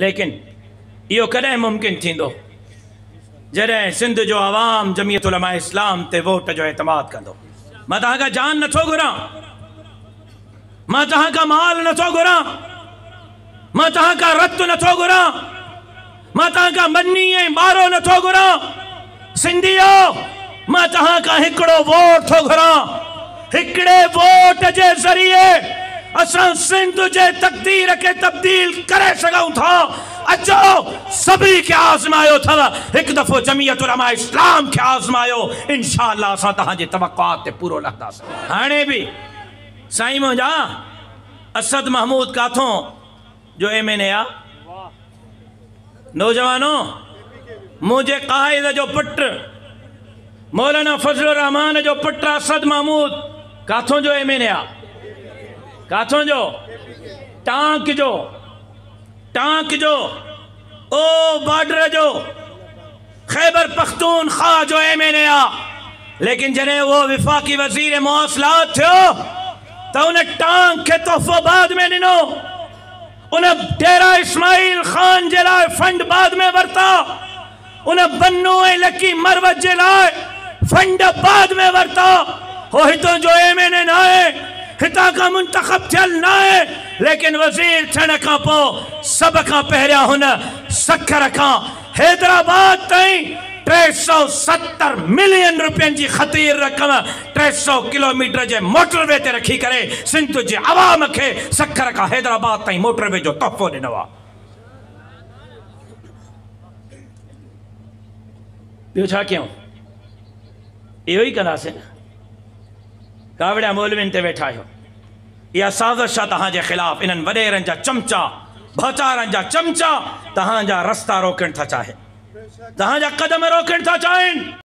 लेकिन इहो कॾहिं मुमकिन थींदो जॾहिं सिंध जो आवाम जमीयत उलमा इस्लाम ते वोट जो एतमाद कंदो। मां तव्हां खां जान नथो घुरां, मां तव्हां खां माल नथो घुरां, मां तव्हां खां रत नथो घुरां, मां तव्हां खां मनी ऐं ॿारो नथो घुरां। सिंधियो, मां तव्हां खां हिकिड़ो वोट थो घुरां। हिकिड़े वोट जे ज़रिए असां सिंध जे तक़दीर खे तब्दील करे सघूं था। अचो सभी खे आज़मायो अथव, हिकु दफ़ो जमीयत उलमा इस्लाम खे आज़मायो, इंशाअल्लाह असां तव्हांजे तवक़्क़ुआत ते पूरो लहंदासीं। हाणे बि साईं मुंहिंजा असद महमूद काथों जो MNA आ। नौजवानों, मुझे कायद जो पुट मौलाना फजलुर रहमान जो पुट असद महमूद काथों जो MNA आ। काथों जो? टांक जो ओ बॉर्डर जो खैबर पख्तूनख्वा जो MNA आ। लेकिन जॾहिं वो विफाकी वज़ीर मवासिलात थियो तो उन टांक के तोहफ़ो बाद में ॾिनो, उन डेरा इस्माइल खान जे लाइ फंड बाद में वरता, उन बन्नू ऐं लकी मरवत जे लाइ फंड बाद में वरता। हो हितों जो MNA न आहे, हितां खां मुंतखब थियल न आहे, लेकिन वज़ीर थियण खां पोइ सभ खां पहिरियां हुन सखर खां हैदराबाद ताईं 370 मिलियन रुपयनि जी ख़तीर रक़म 300 किलोमीटर जे मोटरवे ते रखी करे सिंध जे आवाम खे सखर खां हैदराबाद ताईं मोटरवे जो तोहफ़ो ॾिनो आहे। ॿियो छा कयूं? इहो ई कंदासीं न। कावड़िया मौलवियुनि ते वेठा आहियो। इहा साज़िश आहे तव्हांजे ख़िलाफ़। इन्हनि वॾेरनि जा चमचा, भाचारनि जा चमचा तव्हांजा रस्ता रोकणु था चाहिनि, तव्हांजा क़दम रोकणु था चाहिनि।